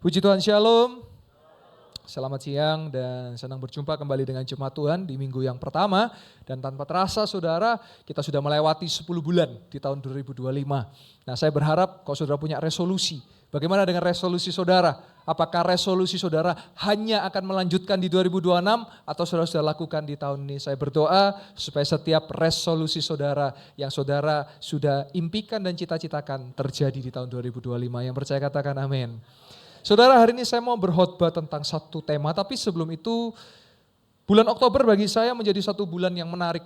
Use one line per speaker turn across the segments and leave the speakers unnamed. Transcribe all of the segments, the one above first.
Puji Tuhan, Shalom. Selamat siang dan senang berjumpa kembali dengan Jemaat Tuhan di minggu yang pertama. Dan tanpa terasa saudara, kita sudah melewati 10 bulan di tahun 2025. Nah, saya berharap kalau saudara punya resolusi, bagaimana dengan resolusi saudara? Apakah resolusi saudara hanya akan melanjutkan di 2026 atau saudara sudah lakukan di tahun ini? Saya berdoa supaya setiap resolusi saudara yang saudara sudah impikan dan cita-citakan terjadi di tahun 2025. Yang percaya katakan amin. Saudara, hari ini saya mau berkhotbah tentang satu tema, tapi sebelum itu bulan Oktober bagi saya menjadi satu bulan yang menarik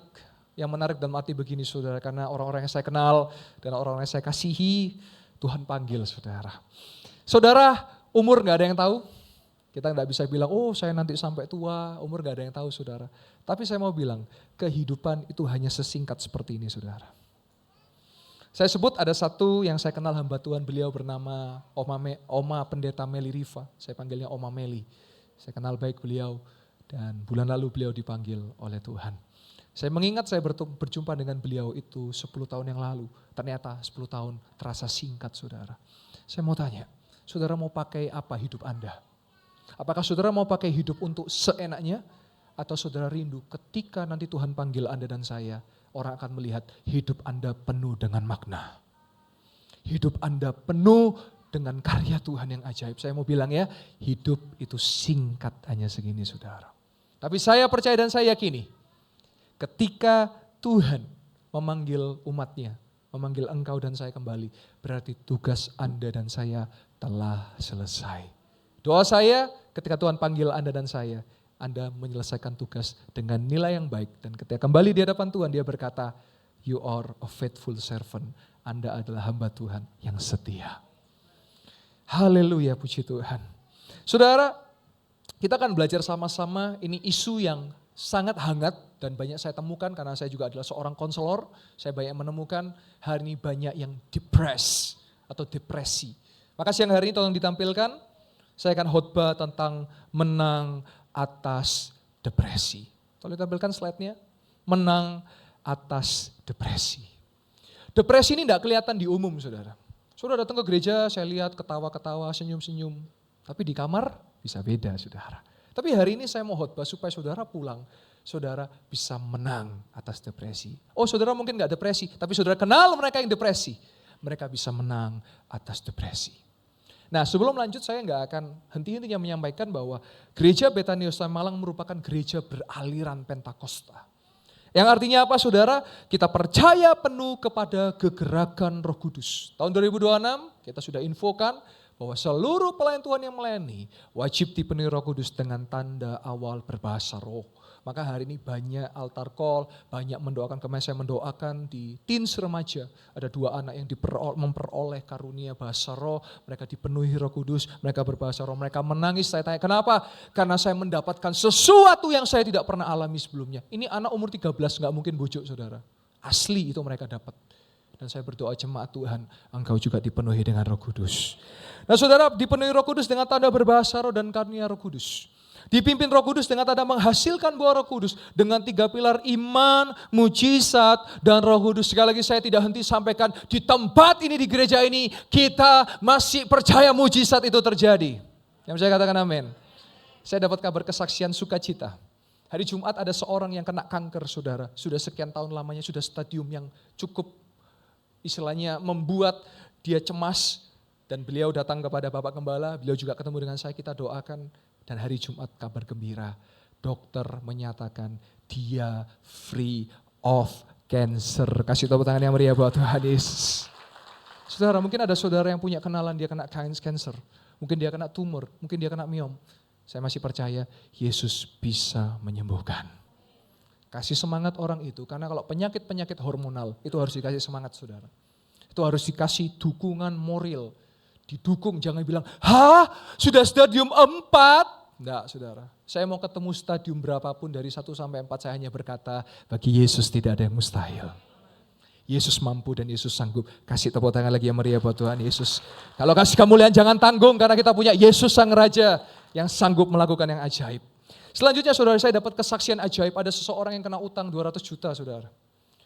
dalam arti begini saudara, karena orang-orang yang saya kenal dan orang-orang yang saya kasihi, Tuhan panggil saudara. Saudara, umur gak ada yang tahu, kita gak bisa bilang, oh saya nanti sampai tua, umur gak ada yang tahu saudara. Tapi saya mau bilang, kehidupan itu hanya sesingkat seperti ini saudara. Saya sebut ada satu yang saya kenal hamba Tuhan, beliau bernama Oma Pendeta Meli Riva. Saya panggilnya Oma Meli. Saya kenal baik beliau dan bulan lalu beliau dipanggil oleh Tuhan. Saya mengingat saya berjumpa dengan beliau itu 10 tahun yang lalu. Ternyata 10 tahun terasa singkat saudara. Saya mau tanya, saudara mau pakai apa hidup Anda? Apakah saudara mau pakai hidup untuk seenaknya? Atau saudara rindu ketika nanti Tuhan panggil Anda dan saya, orang akan melihat hidup Anda penuh dengan makna. Hidup Anda penuh dengan karya Tuhan yang ajaib. Saya mau bilang ya, hidup itu singkat hanya segini saudara. Tapi saya percaya dan saya yakini, ketika Tuhan memanggil umatnya, memanggil engkau dan saya kembali, berarti tugas Anda dan saya telah selesai. Doa saya ketika Tuhan panggil Anda dan saya, Anda menyelesaikan tugas dengan nilai yang baik. Dan ketika kembali di hadapan Tuhan, dia berkata, you are a faithful servant. Anda adalah hamba Tuhan yang setia. Haleluya, puji Tuhan. Saudara, kita akan belajar sama-sama, ini isu yang sangat hangat dan banyak saya temukan karena saya juga adalah seorang konselor. Saya banyak menemukan hari ini banyak yang depressed atau depresi. Maka siang hari ini tolong ditampilkan, saya akan khotbah tentang menang atas depresi. Tolong tampilkan slide-nya. Menang atas depresi. Depresi ini tidak kelihatan di umum saudara. Saudara datang ke gereja, saya lihat ketawa-ketawa, senyum-senyum. Tapi di kamar bisa beda saudara. Tapi hari ini saya mau khotbah supaya saudara pulang, saudara bisa menang atas depresi. Oh saudara mungkin gak depresi, tapi saudara kenal mereka yang depresi. Mereka bisa menang atas depresi. Nah sebelum lanjut saya nggak akan henti-hentinya menyampaikan bahwa gereja Betania Malang merupakan gereja beraliran Pentakosta. Yang artinya apa saudara? Kita percaya penuh kepada kegerakan Roh Kudus. Tahun 2026 kita sudah infokan bahwa seluruh pelayan Tuhan yang melayani wajib dipenuhi Roh Kudus dengan tanda awal berbahasa roh. Maka hari ini banyak altar call, banyak mendoakan, kemarin saya mendoakan di teens remaja. Ada 2 anak yang memperoleh karunia bahasa roh, mereka dipenuhi Roh Kudus, mereka berbahasa roh, mereka menangis. Saya tanya kenapa? Karena saya mendapatkan sesuatu yang saya tidak pernah alami sebelumnya. Ini anak umur 13, gak mungkin bujuk saudara. Asli itu mereka dapat. Dan saya berdoa jemaat Tuhan, engkau juga dipenuhi dengan Roh Kudus. Nah saudara, dipenuhi Roh Kudus dengan tanda berbahasa roh dan karunia Roh Kudus. Dipimpin Roh Kudus dengan tanda menghasilkan buah Roh Kudus dengan 3 pilar iman, mujizat, dan Roh Kudus. Sekali lagi saya tidak henti sampaikan di tempat ini, di gereja ini, kita masih percaya mujizat itu terjadi. Yang saya katakan amin. Saya dapat kabar kesaksian sukacita. Hari Jumat ada seorang yang kena kanker saudara. Sudah sekian tahun lamanya, sudah stadium yang cukup istilahnya membuat dia cemas. Dan beliau datang kepada Bapak Gembala, beliau juga ketemu dengan saya, kita doakan. Dan hari Jumat kabar gembira, dokter menyatakan dia free of cancer. Kasih tepuk tangan yang meriah buat Tuhan Yesus. Saudara, mungkin ada saudara yang punya kenalan dia kena cancer. Mungkin dia kena tumor, mungkin dia kena miom. Saya masih percaya Yesus bisa menyembuhkan. Kasih semangat orang itu, karena kalau penyakit-penyakit hormonal itu harus dikasih semangat saudara. Itu harus dikasih dukungan moral. Didukung, jangan bilang, sudah stadium 4. Enggak saudara, saya mau ketemu stadium berapapun dari 1 sampai 4, saya hanya berkata, bagi Yesus tidak ada yang mustahil. Yesus mampu dan Yesus sanggup. Kasih tepuk tangan lagi yang meriah buat Tuhan Yesus. Kalau kasih kemuliaan jangan tanggung, karena kita punya Yesus Sang Raja yang sanggup melakukan yang ajaib. Selanjutnya saudara, saya dapat kesaksian ajaib, ada seseorang yang kena utang 200 juta saudara.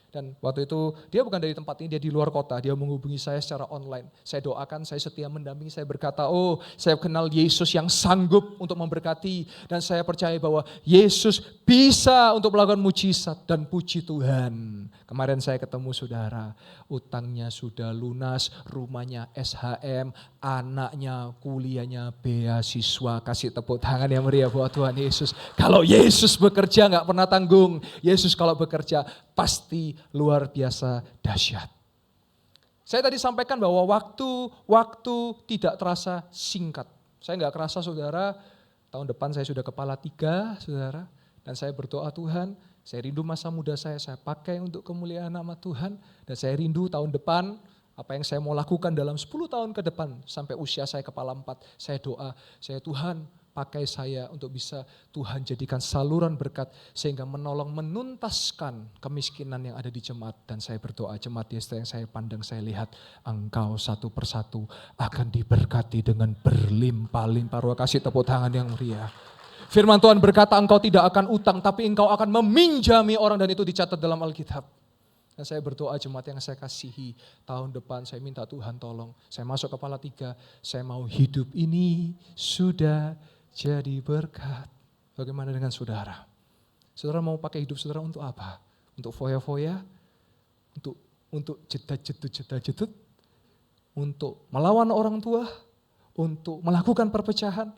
Dan waktu itu dia bukan dari tempat ini, dia di luar kota, dia menghubungi saya secara online. Saya doakan, saya setia mendampingi, saya berkata, oh saya kenal Yesus yang sanggup untuk memberkati. Dan saya percaya bahwa Yesus bisa untuk melakukan mujizat, dan puji Tuhan. Kemarin saya ketemu saudara, utangnya sudah lunas, rumahnya SHM, anaknya kuliahnya beasiswa. Kasih tepuk tangan yang meriah buat Tuhan Yesus. Kalau Yesus bekerja gak pernah tanggung, Yesus kalau bekerja pasti luar biasa dahsyat. Saya tadi sampaikan bahwa waktu tidak terasa singkat. Saya nggak kerasa saudara, tahun depan saya sudah kepala 3 saudara. Dan saya berdoa Tuhan, saya rindu masa muda saya pakai untuk kemuliaan nama Tuhan. Dan saya rindu tahun depan, apa yang saya mau lakukan dalam 10 tahun ke depan, sampai usia saya kepala 4, saya doa, Tuhan pakai saya untuk bisa Tuhan jadikan saluran berkat sehingga menolong menuntaskan kemiskinan yang ada di jemaat. Dan saya berdoa jemaat Yesus yang saya pandang, saya lihat engkau satu persatu akan diberkati dengan berlimpah-limpah. Ruang kasih tepuk tangan yang meriah. Firman Tuhan berkata engkau tidak akan utang tapi engkau akan meminjami orang, dan itu dicatat dalam Alkitab. Dan saya berdoa jemaat yang saya kasihi, tahun depan saya minta Tuhan tolong, saya masuk kepala 3, saya mau hidup ini sudah jadi berkat. Bagaimana dengan saudara? Saudara mau pakai hidup saudara untuk apa? Untuk foya-foya? Untuk jedut-jedut? Untuk melawan orang tua? Untuk melakukan perpecahan?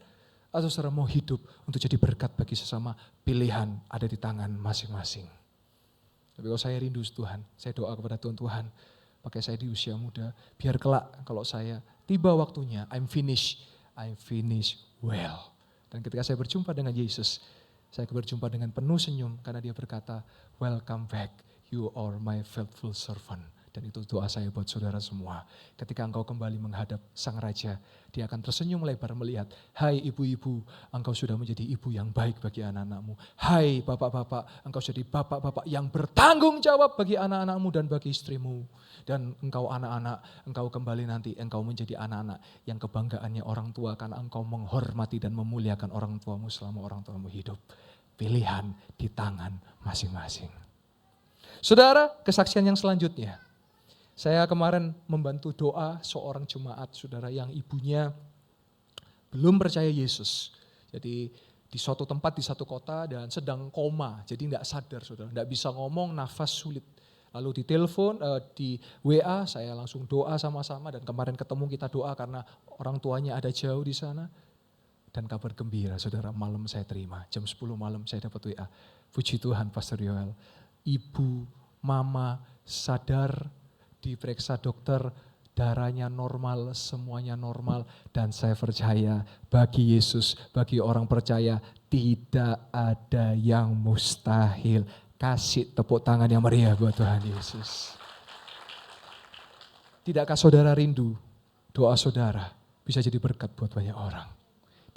Atau saudara mau hidup untuk jadi berkat bagi sesama? Pilihan ada di tangan masing-masing. Tapi kalau saya rindu Tuhan, saya doa kepada Tuhan, pakai saya di usia muda, biar kelak kalau saya tiba waktunya, I'm finished well. Dan ketika saya berjumpa dengan Yesus, saya berjumpa dengan penuh senyum karena dia berkata, welcome back, you are my faithful servant. Dan itu doa saya buat saudara semua. Ketika engkau kembali menghadap Sang Raja, dia akan tersenyum lebar melihat, hai ibu-ibu, engkau sudah menjadi ibu yang baik bagi anak-anakmu. Hai bapak-bapak, engkau jadi bapak-bapak yang bertanggung jawab bagi anak-anakmu dan bagi istrimu. Dan engkau anak-anak, engkau kembali nanti, engkau menjadi anak-anak yang kebanggaannya orang tua karena engkau menghormati dan memuliakan orang tuamu selama orang tuamu hidup. Pilihan di tangan masing-masing. Saudara, kesaksian yang selanjutnya. Saya kemarin membantu doa seorang jemaat saudara yang ibunya belum percaya Yesus. Jadi di suatu tempat di satu kota dan sedang koma, jadi tidak sadar saudara, tidak bisa ngomong, nafas sulit. Lalu di WA saya langsung doa sama-sama dan kemarin ketemu kita doa karena orang tuanya ada jauh di sana. Dan kabar gembira saudara, malam saya terima, jam 10 malam saya dapat WA. Puji Tuhan Pastor Yoel, ibu, mama sadar, diperiksa dokter, darahnya normal, semuanya normal. Dan saya percaya bagi Yesus, bagi orang percaya tidak ada yang mustahil. Kasih tepuk tangan yang meriah buat Tuhan Yesus. Tidakkah saudara rindu doa saudara bisa jadi berkat buat banyak orang?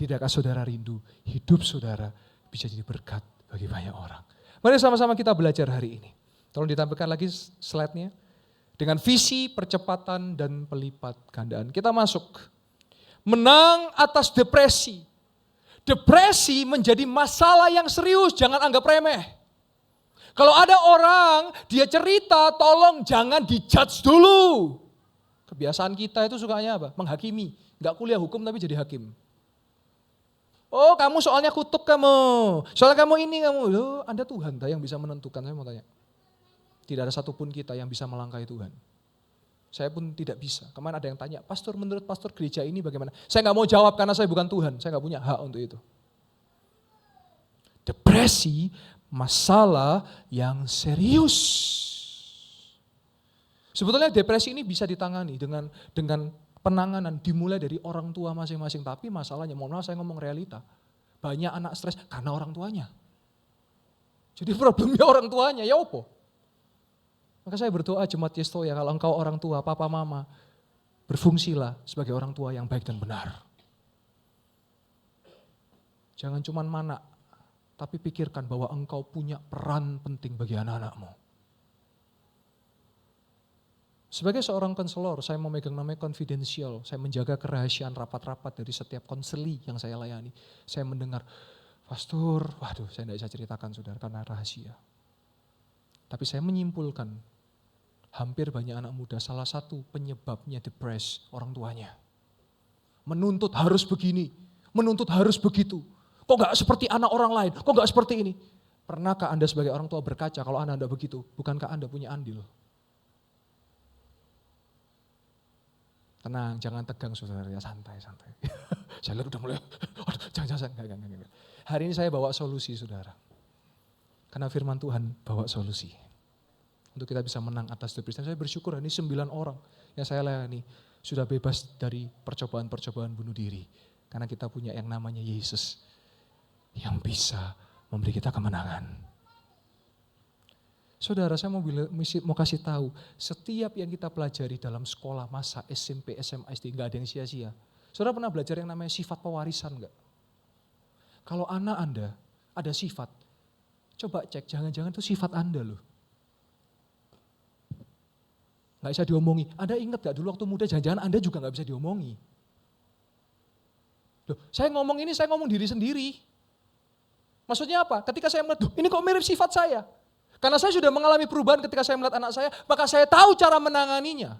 Tidakkah saudara rindu hidup saudara bisa jadi berkat bagi banyak orang? Mari sama-sama kita belajar hari ini. Tolong ditampilkan lagi slide-nya. Dengan visi percepatan dan pelipat gandaan. Kita masuk. Menang atas depresi. Depresi menjadi masalah yang serius, jangan anggap remeh. Kalau ada orang, dia cerita, tolong jangan dijudge dulu. Kebiasaan kita itu sukanya apa? Menghakimi. Enggak kuliah hukum tapi jadi hakim. Oh kamu soalnya kutuk kamu. Soalnya kamu ini kamu. Loh Anda Tuhan yang bisa menentukan, saya mau tanya. Tidak ada satupun kita yang bisa melangkahi Tuhan. Saya pun tidak bisa. Kemarin ada yang tanya, pastor menurut pastor gereja ini bagaimana? Saya nggak mau jawab karena saya bukan Tuhan. Saya nggak punya hak untuk itu. Depresi, masalah yang serius. Sebetulnya depresi ini bisa ditangani dengan penanganan dimulai dari orang tua masing-masing. Tapi masalahnya, mohon maaf saya ngomong realita. Banyak anak stres karena orang tuanya. Jadi problemnya orang tuanya, ya opo? Maka saya berdoa jemaat Yestoya, kalau engkau orang tua, papa mama, berfungsilah sebagai orang tua yang baik dan benar. Jangan cuma mana, tapi pikirkan bahwa engkau punya peran penting bagi anak-anakmu. Sebagai seorang konselor, saya memegang namanya konfidensial, saya menjaga kerahasiaan rapat-rapat dari setiap konseli yang saya layani. Saya mendengar, pastor, waduh saya tidak bisa ceritakan saudara karena rahasia. Tapi saya menyimpulkan, hampir banyak anak muda, salah satu penyebabnya depresi orang tuanya. Menuntut harus begini, menuntut harus begitu. Kok gak seperti anak orang lain, kok gak seperti ini. Pernahkah Anda sebagai orang tua berkaca kalau anak Anda begitu? Bukankah Anda punya andil? Tenang, jangan tegang saudara, ya santai. Saya lihat udah mulai, jangan. Enggak. Hari ini saya bawa solusi saudara. Karena firman Tuhan bawa solusi. Untuk kita bisa menang atas depresi. Dan saya bersyukur ini 9 orang yang saya layani sudah bebas dari percobaan-percobaan bunuh diri. Karena kita punya yang namanya Yesus yang bisa memberi kita kemenangan. Saudara, saya mau kasih tahu, setiap yang kita pelajari dalam sekolah masa SMP, SMA, SD, enggak ada yang sia-sia. Saudara pernah belajar yang namanya sifat pewarisan enggak? Kalau anak Anda ada sifat, coba cek, jangan-jangan itu sifat Anda loh. Enggak bisa diomongi. Anda ingat enggak dulu waktu muda, jangan-jangan Anda juga enggak bisa diomongi. Loh, saya ngomong ini, saya ngomong diri sendiri. Maksudnya apa? Ketika saya melihat, ini kok mirip sifat saya. Karena saya sudah mengalami perubahan ketika saya melihat anak saya, maka saya tahu cara menanganinya.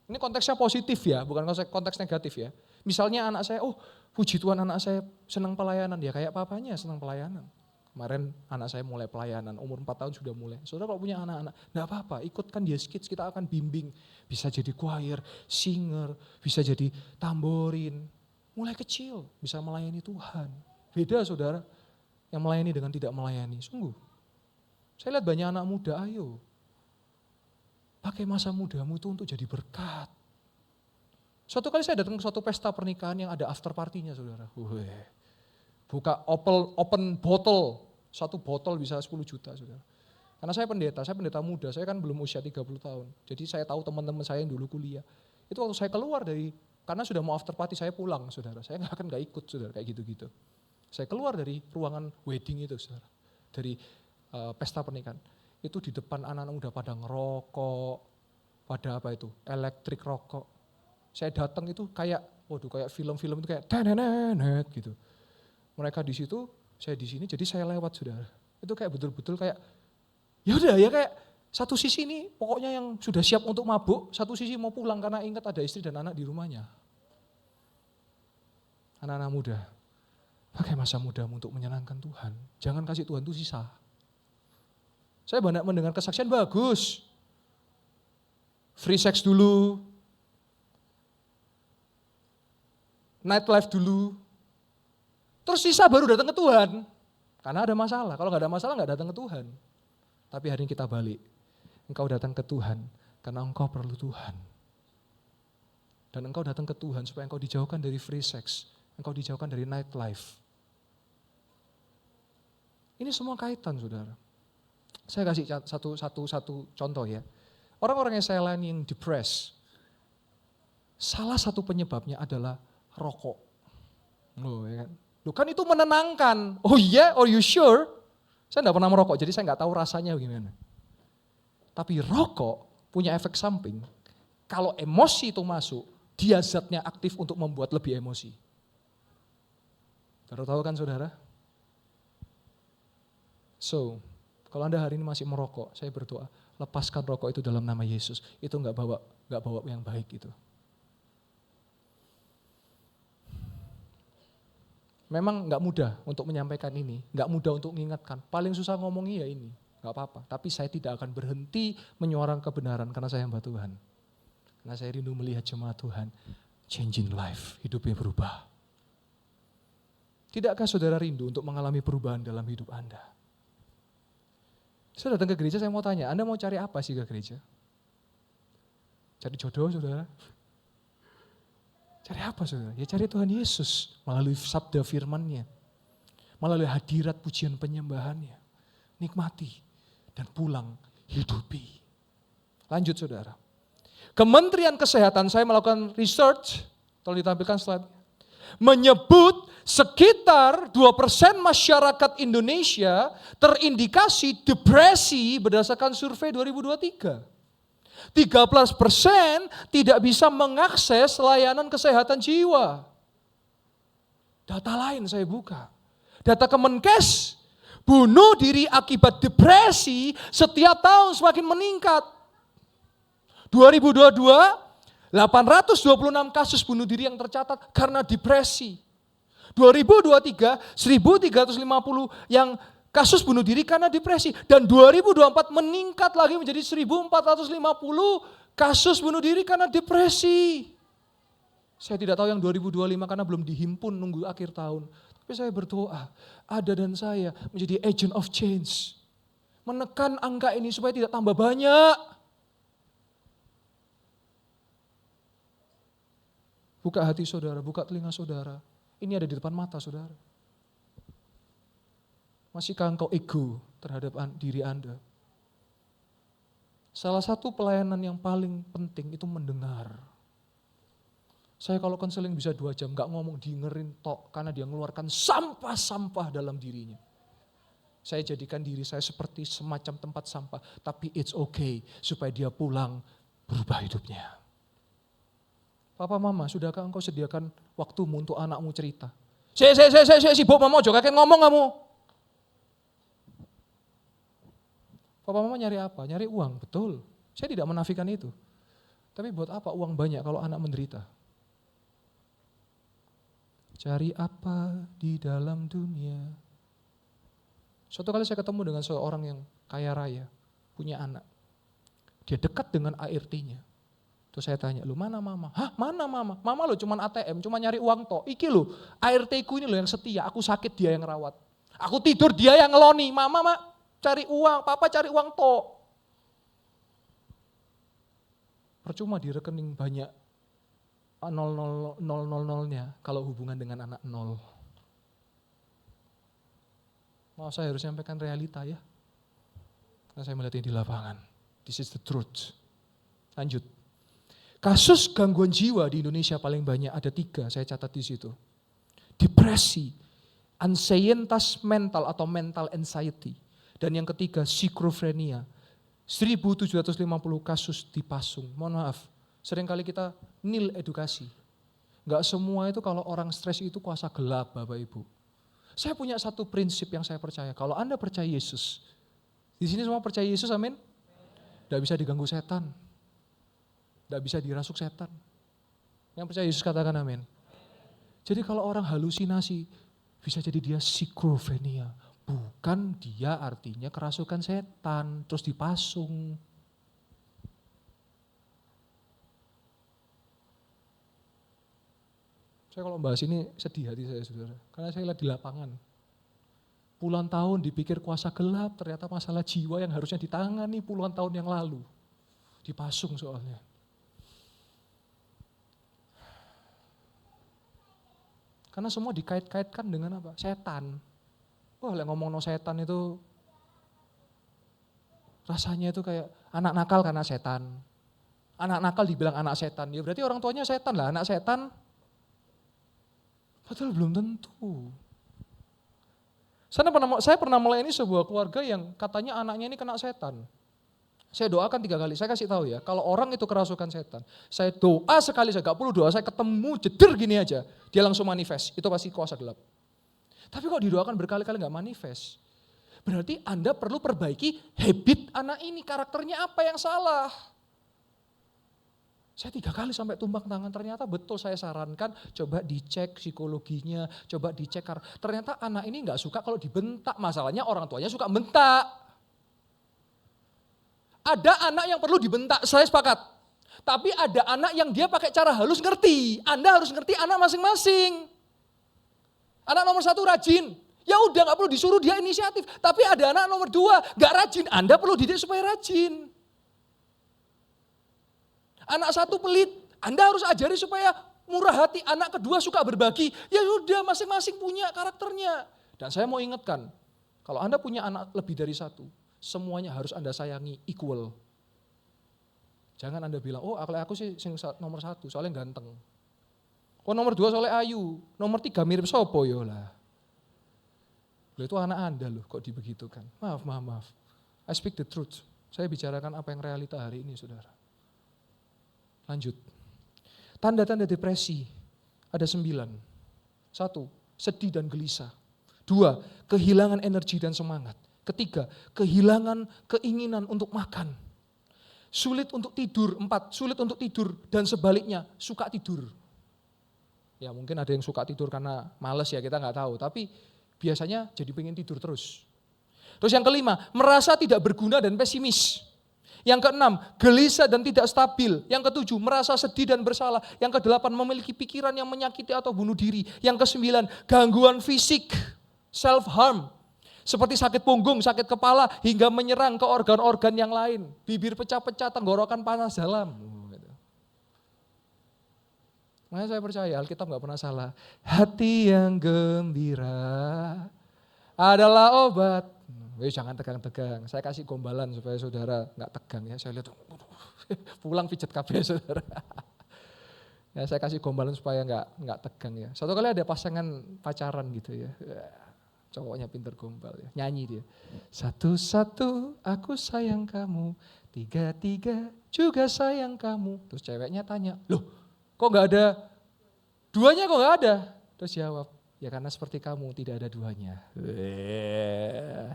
Ini konteksnya positif ya, bukan konteks negatif ya. Misalnya anak saya, puji Tuhan anak saya senang pelayanan, ya kayak papanya senang pelayanan. Kemarin anak saya mulai pelayanan, umur 4 tahun sudah mulai. Saudara kalau punya anak-anak, enggak apa-apa, ikutkan dia skits, kita akan bimbing. Bisa jadi choir, singer, bisa jadi tamborin. Mulai kecil, bisa melayani Tuhan. Beda saudara, yang melayani dengan tidak melayani, sungguh. Saya lihat banyak anak muda, ayo. Pakai masa mudamu itu untuk jadi berkat. Suatu kali saya datang ke suatu pesta pernikahan yang ada after partinya saudara. Buka open bottle, 1 botol bisa 10 juta saudara. Karena saya pendeta muda, saya kan belum usia 30 tahun. Jadi saya tahu teman-teman saya yang dulu kuliah. Itu waktu saya keluar karena sudah mau after party saya pulang saudara. Saya nggak ikut saudara kayak gitu-gitu. Saya keluar dari ruangan wedding itu saudara. Dari pesta pernikahan. Itu di depan anak-anak muda pada ngerokok, pada elektrik rokok. Saya datang itu kayak film-film itu kayak tenenet gitu. Mereka di situ, saya di sini, jadi saya lewat saudara. Itu kayak betul-betul kayak, ya udah ya kayak satu sisi ini pokoknya yang sudah siap untuk mabuk, satu sisi mau pulang karena ingat ada istri dan anak di rumahnya. Anak-anak muda, pakai masa mudamu untuk menyenangkan Tuhan. Jangan kasih Tuhan itu sisa. Saya banyak mendengar kesaksian bagus. Free sex dulu. Nightlife dulu. Terus sisa baru datang ke Tuhan. Karena ada masalah. Kalau nggak ada masalah nggak datang ke Tuhan. Tapi hari ini kita balik. Engkau datang ke Tuhan karena engkau perlu Tuhan. Dan engkau datang ke Tuhan supaya engkau dijauhkan dari free sex. Engkau dijauhkan dari nightlife. Ini semua kaitan saudara. Saya kasih satu contoh ya. Orang-orang yang saya layani yang depressed, salah satu penyebabnya adalah rokok. Kan itu menenangkan. Oh iya, are you sure? Saya enggak pernah merokok, jadi saya enggak tahu rasanya bagaimana. Tapi rokok punya efek samping. Kalau emosi itu masuk, dia zatnya aktif untuk membuat lebih emosi. Baru tahu kan saudara? So, kalau Anda hari ini masih merokok, saya berdoa, lepaskan rokok itu dalam nama Yesus. Itu enggak bawa yang baik itu. Memang enggak mudah untuk menyampaikan ini, enggak mudah untuk mengingatkan. Paling susah ngomongnya ya ini, enggak apa-apa. Tapi saya tidak akan berhenti menyuarakan kebenaran karena saya hamba Tuhan. Karena saya rindu melihat jemaat Tuhan changing life, hidupnya berubah. Tidakkah saudara rindu untuk mengalami perubahan dalam hidup Anda? Saya datang ke gereja, saya mau tanya, Anda mau cari apa sih ke gereja? Cari jodoh saudara? Cari apa saudara? Ya cari Tuhan Yesus melalui sabda firman-Nya. Melalui hadirat pujian penyembahannya. Nikmati dan pulang hidupi. Lanjut saudara. Kementerian Kesehatan, saya melakukan research, tolong ditampilkan slide, menyebut sekitar 2% masyarakat Indonesia terindikasi depresi berdasarkan survei 2023. 13% tidak bisa mengakses layanan kesehatan jiwa. Data lain saya buka. Data Kemenkes Bunuh diri akibat depresi setiap tahun semakin meningkat. 2022, 826 kasus bunuh diri yang tercatat karena depresi. 2023, 1350 yang kasus bunuh diri karena depresi. Dan 2024 meningkat lagi menjadi 1450 kasus bunuh diri karena depresi. Saya tidak tahu yang 2025 karena belum dihimpun nunggu akhir tahun. Tapi saya berdoa, Ada dan saya menjadi agent of change. Menekan angka ini supaya tidak tambah banyak. Buka hati saudara, buka telinga saudara. Ini ada di depan mata saudara. Masihkah engkau ego terhadap diri Anda? Salah satu pelayanan yang paling penting itu mendengar. Saya kalau konseling bisa 2 jam, gak ngomong, dengerin tok. Karena dia mengeluarkan sampah-sampah dalam dirinya. Saya jadikan diri saya seperti semacam tempat sampah. Tapi it's okay, supaya dia pulang berubah hidupnya. Papa mama, sudahkah engkau sediakan waktumu untuk anakmu cerita? Sibuk mama, jangan kakek ngomong kamu. Papa mama nyari apa? Nyari uang, betul. Saya tidak menafikan itu. Tapi buat apa uang banyak kalau anak menderita? Cari apa di dalam dunia? Suatu kali saya ketemu dengan seorang yang kaya raya, punya anak. Dia dekat dengan ART-nya. Terus saya tanya, lu mana mama? Hah, mana mama? Mama lo cuman ATM, cuma nyari uang toh. Iki lo, ART-ku ini lo yang setia, aku sakit dia yang rawat. Aku tidur dia yang ngeloni, mama cari uang, papa cari uang toh. Percuma di rekening banyak 000-nya kalau hubungan dengan anak 0. Mau saya harus sampaikan realita ya. Karena saya melihat ini di lapangan. This is the truth. Lanjut. Kasus gangguan jiwa di Indonesia paling banyak ada 3, saya catat di situ. Depresi, ansietas mental atau mental anxiety. Dan yang ketiga, skizofrenia. 1750 kasus dipasung. Mohon maaf, seringkali kita nil edukasi. Enggak semua itu kalau orang stres itu kuasa gelap Bapak Ibu. Saya punya satu prinsip yang saya percaya. Kalau Anda percaya Yesus, di sini semua percaya Yesus, amin? Tidak bisa diganggu setan. Tidak bisa dirasuk setan. Yang percaya Yesus katakan amin. Jadi kalau orang halusinasi, bisa jadi dia skizofrenia. Bukan dia artinya kerasukan setan, terus dipasung. Saya kalau bahas ini sedih hati saya saudara, karena saya lihat di lapangan. Puluhan tahun dipikir kuasa gelap, ternyata masalah jiwa yang harusnya ditangani puluhan tahun yang lalu. Dipasung soalnya. Karena semua dikait-kaitkan dengan apa? Setan. Wah, ngomong no setan itu rasanya itu kayak anak nakal karena setan. Anak nakal dibilang anak setan, ya berarti orang tuanya setan lah, anak setan. Padahal belum tentu. Saya pernah melayani sebuah keluarga yang katanya anaknya ini kena setan. Saya doakan 3 kali, saya kasih tahu ya, kalau orang itu kerasukan setan, saya doa sekali, saya gak perlu doa, saya ketemu jeder gini aja, dia langsung manifest, itu pasti kuasa gelap. Tapi kok didoakan berkali-kali gak manifest, berarti Anda perlu perbaiki habit anak ini, karakternya apa yang salah. Saya 3 kali sampai tumbang tangan, ternyata betul saya sarankan, coba dicek psikologinya, coba dicek, ternyata anak ini gak suka kalau dibentak, masalahnya orang tuanya suka bentak. Ada anak yang perlu dibentak, saya sepakat. Tapi ada anak yang dia pakai cara halus ngerti. Anda harus ngerti anak masing-masing. Anak nomor 1 rajin. Ya udah gak perlu disuruh dia inisiatif. Tapi ada anak nomor 2 gak rajin. Anda perlu didik supaya rajin. Anak 1 pelit. Anda harus ajari supaya murah hati. Anak kedua suka berbagi. Ya udah masing-masing punya karakternya. Dan saya mau ingatkan. Kalau Anda punya anak lebih dari 1. Semuanya harus Anda sayangi equal. Jangan Anda bilang, oh aku sih nomor 1 soalnya ganteng. Oh nomor 2 soalnya ayu, nomor 3 mirip sopo yolah. Itu anak Anda loh kok dibegitukan. Maaf. I speak the truth. Saya bicarakan apa yang realita hari ini saudara. Lanjut. Tanda-tanda depresi ada 9. 1, sedih dan gelisah. 2, kehilangan energi dan semangat. Ketiga, kehilangan keinginan untuk makan. Sulit untuk tidur. 4, sulit untuk tidur. Dan sebaliknya, suka tidur. Ya mungkin ada yang suka tidur karena males ya, kita nggak tahu. Tapi biasanya jadi pengen tidur terus. Terus yang kelima, merasa tidak berguna dan pesimis. Yang keenam, gelisah dan tidak stabil. Yang ketujuh, merasa sedih dan bersalah. Yang kedelapan, memiliki pikiran yang menyakiti atau bunuh diri. Yang kesembilan, gangguan fisik, self-harm. Seperti sakit punggung, sakit kepala, hingga menyerang ke organ-organ yang lain. Bibir pecah-pecah, tenggorokan panas dalam. Makanya saya percaya Alkitab gak pernah salah. Hati yang gembira adalah obat. Jangan tegang-tegang. Saya kasih gombalan supaya saudara gak tegang ya. Saya lihat pulang pijet kabeh saudara. Ya, saya kasih gombalan supaya gak tegang ya. Suatu kali ada pasangan pacaran gitu ya. Cowoknya pinter gombal ya. Nyanyi dia. 1-1 aku sayang kamu. 3-3 juga sayang kamu. Terus ceweknya tanya, loh kok gak ada? Duanya kok gak ada? Terus jawab, ya karena seperti kamu tidak ada duanya.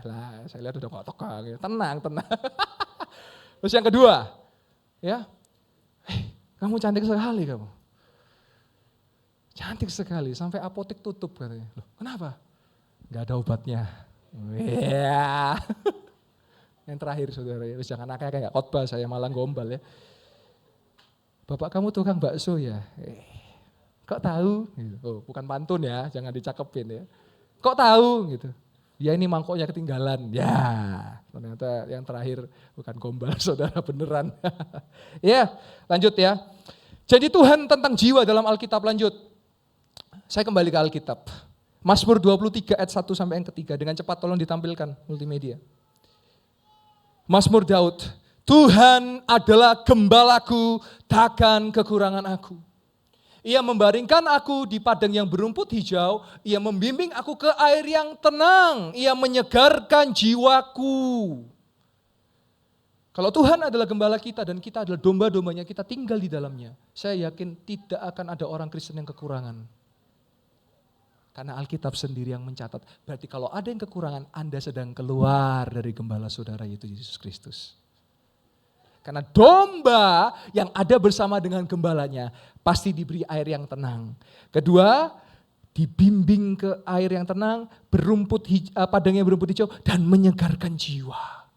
Lah saya lihat udah gak tegang ya. Tenang. Terus yang kedua, ya, kamu cantik sekali kamu. Cantik sekali, sampai apotek tutup katanya. Loh kenapa? Gak ada obatnya. Yang terakhir saudara, ya. Jangan kayak khotbah saya malah gombal ya. Bapak kamu tukang bakso ya? Kok tahu? Oh, bukan pantun ya, jangan dicakepin ya. Kok tahu gitu? Ya ini mangkoknya ketinggalan. Ya, ternyata yang terakhir bukan gombal saudara beneran. Ya, lanjut ya. Jadi Tuhan tentang jiwa dalam Alkitab, lanjut. Saya kembali ke Alkitab. Mazmur 23 ayat 1 sampai yang ketiga. Dengan cepat tolong ditampilkan multimedia. Mazmur Daud. Tuhan adalah gembalaku, takkan kekurangan aku. Ia membaringkan aku di padang yang berumput hijau, ia membimbing aku ke air yang tenang, ia menyegarkan jiwaku. Kalau Tuhan adalah gembala kita dan kita adalah domba-dombanya, kita tinggal di dalamnya. Saya yakin tidak akan ada orang Kristen yang kekurangan. Karena Alkitab sendiri yang mencatat, berarti kalau ada yang kekurangan, Anda sedang keluar dari gembala saudara yaitu Yesus Kristus. Karena domba yang ada bersama dengan gembalanya pasti diberi air yang tenang. Kedua, dibimbing ke air yang tenang, padang yang berumput hijau dan menyegarkan jiwa.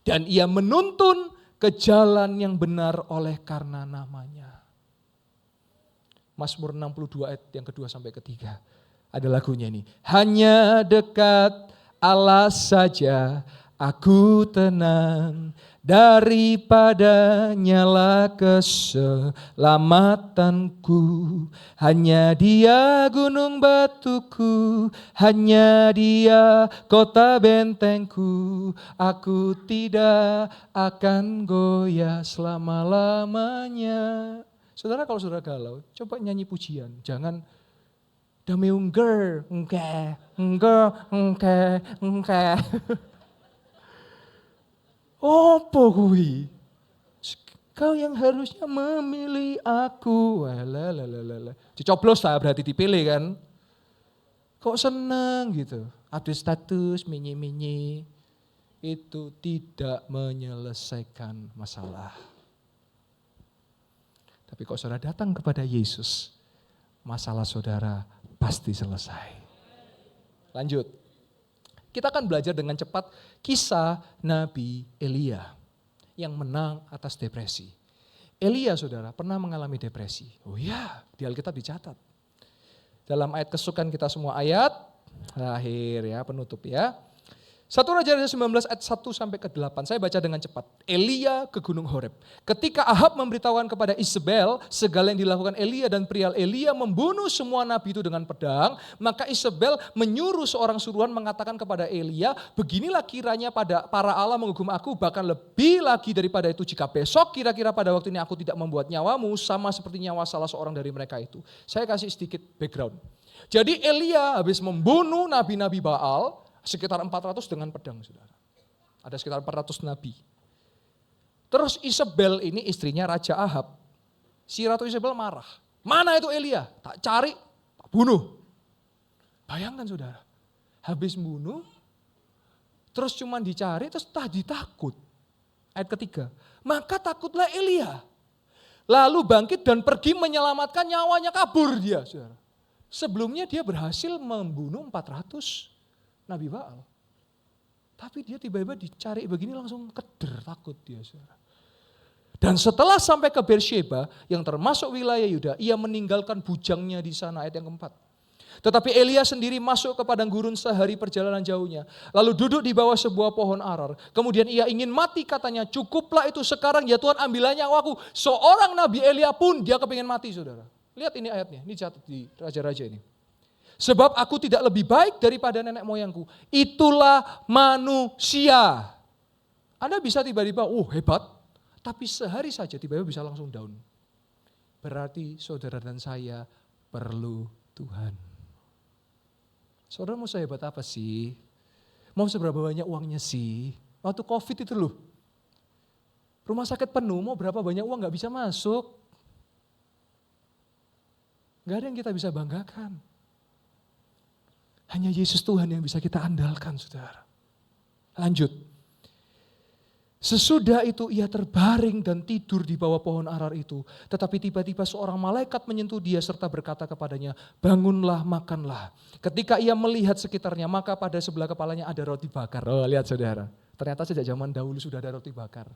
Dan ia menuntun ke jalan yang benar oleh karena namanya. Mazmur 62 ayat yang kedua sampai ketiga. Ada lagunya ini. Hanya dekat Allah saja aku tenang. Daripada nyala keselamatanku, hanya Dia gunung batuku, hanya Dia kota bentengku. Aku tidak akan goyah selama-lamanya. Saudara kalau saudara galau, coba nyanyi pujian, jangan damai ungger, engke. Apa kuwi? Kau yang harusnya memilih aku. Dicoblos lah berarti dipilih kan. Kok seneng gitu. Ada status minyi-minyi. Itu tidak menyelesaikan masalah. Tapi kalau saudara datang kepada Yesus, masalah saudara pasti selesai. Lanjut. Kita akan belajar dengan cepat kisah Nabi Elia yang menang atas depresi. Elia saudara pernah mengalami depresi. Oh iya, di Alkitab dicatat. Dalam ayat kesukaan kita semua ayat, terakhir ya penutup ya. 1 Raja-Raja 19 ayat 1 sampai ke 8. Saya baca dengan cepat. Elia ke Gunung Horeb. Ketika Ahab memberitahukan kepada Isabel segala yang dilakukan Elia dan perihal Elia membunuh semua nabi itu dengan pedang, maka Isabel menyuruh seorang suruhan mengatakan kepada Elia, beginilah kiranya pada para Allah menghukum aku, bahkan lebih lagi daripada itu jika besok kira-kira pada waktu ini aku tidak membuat nyawamu sama seperti nyawa salah seorang dari mereka itu. Saya kasih sedikit background. Jadi Elia habis membunuh nabi-nabi Baal, sekitar 400 dengan pedang, saudara. Ada sekitar 400 nabi. Terus Isabel ini istrinya Raja Ahab. Si Ratu Isabel marah. Mana itu Elia? Tak cari, tak bunuh. Bayangkan saudara. habis bunuh, terus cuman dicari, terus tadi takut. Ayat ketiga, maka takutlah Elia. Lalu bangkit dan pergi menyelamatkan nyawanya, kabur dia. Saudara. Sebelumnya dia berhasil membunuh 400 Nabi Baal. Tapi dia tiba-tiba dicari begini langsung keder, takut dia. Saudara. Dan setelah sampai ke Beersheba yang termasuk wilayah Yuda, ia meninggalkan bujangnya di sana, ayat yang keempat. Tetapi Elia sendiri masuk ke padang gurun sehari perjalanan jauhnya. Lalu duduk di bawah sebuah pohon arar. Kemudian ia ingin mati, katanya, cukuplah itu sekarang ya Tuhan, ambillah nyawaku. Seorang Nabi Elia pun dia kepingin mati, saudara. Lihat ini ayatnya, ini catat di Raja-Raja ini. Sebab aku tidak lebih baik daripada nenek moyangku. Itulah manusia. Anda bisa tiba-tiba, hebat. Tapi sehari saja tiba-tiba bisa langsung down. Berarti saudara dan saya perlu Tuhan. Saudara mau sehebat apa sih? Mau seberapa banyak uangnya sih? Waktu COVID itu loh. Rumah sakit penuh, mau berapa banyak uang gak bisa masuk. Gak ada yang kita bisa banggakan. Hanya Yesus Tuhan yang bisa kita andalkan, saudara. Lanjut. Sesudah itu ia terbaring dan tidur di bawah pohon arar itu. Tetapi tiba-tiba seorang malaikat menyentuh dia serta berkata kepadanya, bangunlah, makanlah. Ketika ia melihat sekitarnya, maka pada sebelah kepalanya ada roti bakar. Oh, lihat saudara, ternyata sejak zaman dahulu sudah ada roti bakar.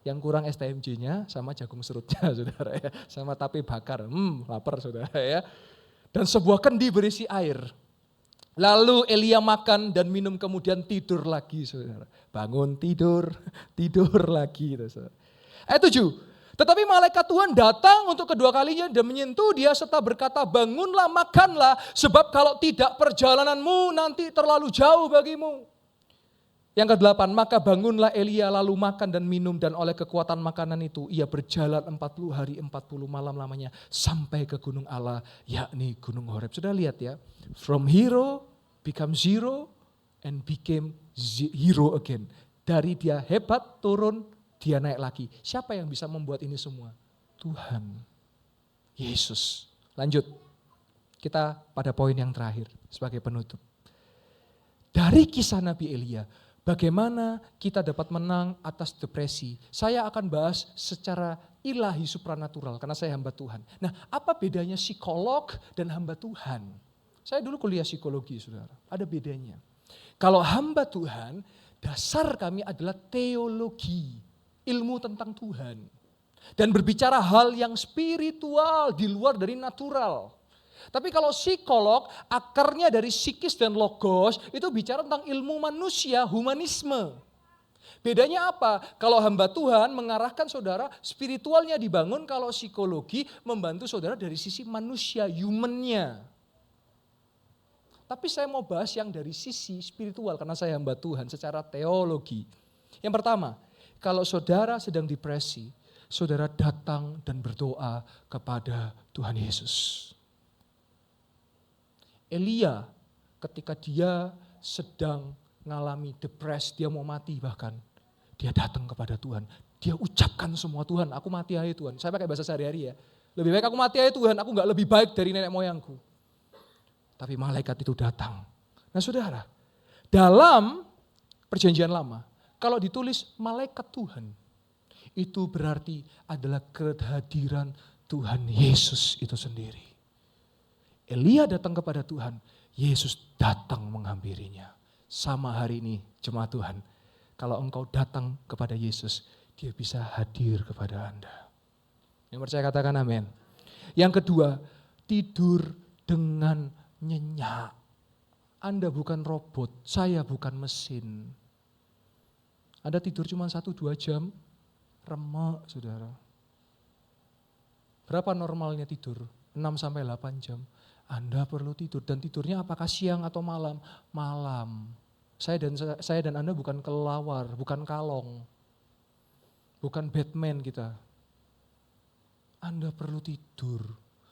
Yang kurang STMJ-nya sama jagung serutnya, saudara ya. Sama tape bakar, lapar saudara ya. Dan sebuah kendi berisi air. Lalu Elia makan dan minum kemudian tidur lagi, saudara. Bangun, tidur lagi. Saudara. Ayat 7. Tetapi malaikat Tuhan datang untuk kedua kalinya dan menyentuh dia serta berkata, bangunlah, makanlah, sebab kalau tidak perjalananmu nanti terlalu jauh bagimu. Yang ke-8, maka bangunlah Elia lalu makan dan minum, dan oleh kekuatan makanan itu ia berjalan 40 hari 40 malam lamanya sampai ke gunung Allah, yakni gunung Horeb. Sudah lihat ya, from hero become zero and became hero again. Dari dia hebat turun, dia naik lagi. Siapa yang bisa membuat ini semua? Tuhan, Yesus. Lanjut, kita pada poin yang terakhir sebagai penutup. Dari kisah Nabi Elia, bagaimana kita dapat menang atas depresi? Saya akan bahas secara ilahi supranatural karena saya hamba Tuhan. Nah, apa bedanya psikolog dan hamba Tuhan? Saya dulu kuliah psikologi, saudara. Ada bedanya. Kalau hamba Tuhan, dasar kami adalah teologi, ilmu tentang Tuhan. Dan berbicara hal yang spiritual di luar dari natural. Tapi kalau psikolog, akarnya dari psikis dan logos, itu bicara tentang ilmu manusia, humanisme. Bedanya apa? Kalau hamba Tuhan mengarahkan saudara, spiritualnya dibangun, kalau psikologi membantu saudara dari sisi manusia, humannya. Tapi saya mau bahas yang dari sisi spiritual, karena saya hamba Tuhan secara teologi. Yang pertama, kalau saudara sedang depresi, saudara datang dan berdoa kepada Tuhan Yesus. Elia ketika dia sedang mengalami depresi, dia mau mati bahkan. Dia datang kepada Tuhan. Dia ucapkan semua, Tuhan aku mati aja Tuhan. Saya pakai bahasa sehari-hari ya. Lebih baik aku mati aja Tuhan, aku gak lebih baik dari nenek moyangku. Tapi malaikat itu datang. Nah saudara, dalam perjanjian lama, kalau ditulis malaikat Tuhan, itu berarti adalah kehadiran Tuhan Yesus itu sendiri. Elia datang kepada Tuhan, Yesus datang menghampirinya. Sama hari ini jemaat Tuhan, kalau engkau datang kepada Yesus, dia bisa hadir kepada Anda. Yang percaya katakan amin. Yang kedua, tidur dengan nyenyak. Anda bukan robot, saya bukan mesin. Anda tidur cuma 1-2 jam, remek saudara. Berapa normalnya tidur? 6-8 jam. Anda perlu tidur, dan tidurnya apakah siang atau malam? Malam. Saya dan Anda bukan kelelawar, bukan kalong. Bukan Batman kita. Anda perlu tidur.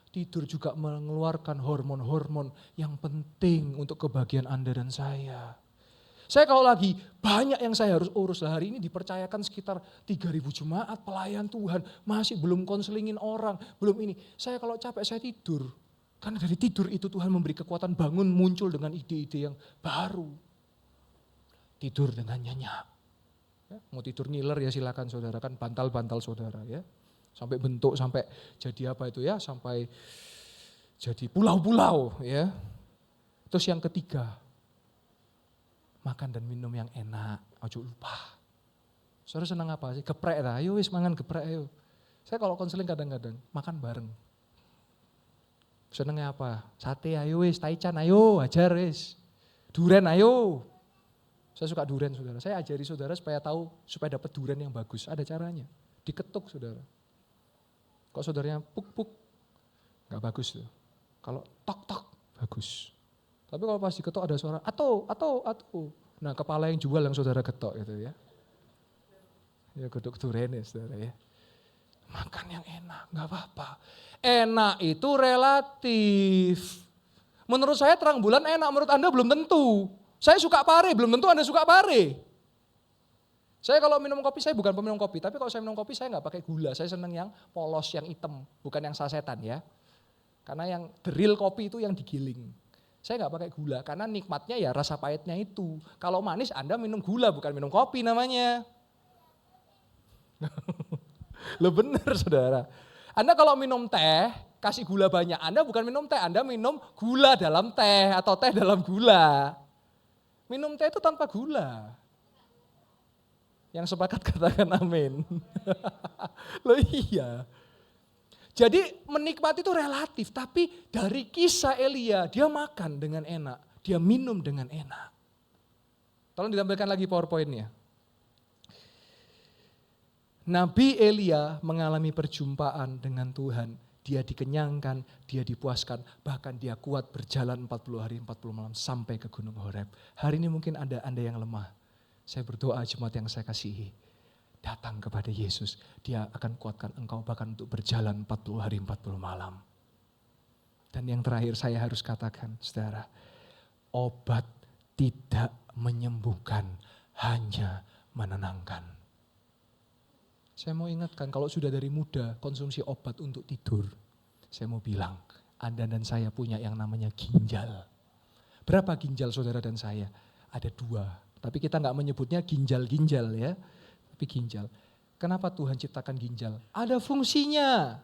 Tidur juga mengeluarkan hormon-hormon yang penting untuk kebahagiaan Anda dan saya. Saya kalau lagi banyak yang saya harus urus, hari ini dipercayakan sekitar 3.000 jemaat pelayan Tuhan. Masih belum konselingin orang, belum ini. Saya kalau capek saya tidur. Karena dari tidur itu Tuhan memberi kekuatan bangun muncul dengan ide-ide yang baru. Tidur dengan nyenyak. Ya, mau tidur ngiler ya silakan saudara, kan bantal-bantal saudara ya. Sampai bentuk, sampai jadi apa itu ya, sampai jadi pulau-pulau ya. Terus yang ketiga, makan dan minum yang enak, ojo lupa. Saudara senang apa sih? Geprek lah, ayo wis mangan geprek ayo. Saya kalau konseling kadang-kadang makan bareng. Senengnya apa? Sate ayo wis, taichan ayo, ajar wis. Duren ayo. Saya suka duren saudara. Saya ajari saudara supaya tahu, supaya dapat duren yang bagus. Ada caranya. Diketuk saudara. Kok saudaranya puk-puk, gak bagus tuh. Kalau tok-tok, bagus. Tapi kalau pas diketok ada suara atau. Nah kepala yang jual yang saudara ketok gitu ya. Ya geduk duren ya saudara ya. Makan yang enak, gak apa-apa. Enak itu relatif. Menurut saya terang bulan enak, menurut Anda belum tentu. Saya suka pare, belum tentu Anda suka pare. Saya kalau minum kopi, saya bukan peminum kopi. Tapi kalau saya minum kopi, saya gak pakai gula. Saya seneng yang polos, yang hitam. Bukan yang sasetan ya. Karena yang the real kopi itu yang digiling. Saya gak pakai gula, karena nikmatnya ya rasa pahitnya itu. Kalau manis Anda minum gula, bukan minum kopi namanya. Loh bener saudara. Anda kalau minum teh, kasih gula banyak. Anda bukan minum teh, Anda minum gula dalam teh atau teh dalam gula. Minum teh itu tanpa gula. Yang sepakat katakan amin. Loh iya. Jadi menikmati itu relatif, tapi dari kisah Elia, dia makan dengan enak, dia minum dengan enak. Tolong ditampilkan lagi PowerPoint-nya. Nabi Elia mengalami perjumpaan dengan Tuhan. Dia dikenyangkan, dia dipuaskan, bahkan dia kuat berjalan 40 hari 40 malam sampai ke Gunung Horeb. Hari ini mungkin ada Anda yang lemah. Saya berdoa jemaat yang saya kasihi. Datang kepada Yesus, dia akan kuatkan engkau bahkan untuk berjalan 40 hari 40 malam. Dan yang terakhir saya harus katakan, saudara, obat tidak menyembuhkan, hanya menenangkan. Saya mau ingatkan, kalau sudah dari muda konsumsi obat untuk tidur, saya mau bilang, Anda dan saya punya yang namanya ginjal. Berapa ginjal saudara dan saya? Ada 2, tapi kita nggak menyebutnya ginjal-ginjal ya. Tapi ginjal. Kenapa Tuhan ciptakan ginjal? Ada fungsinya.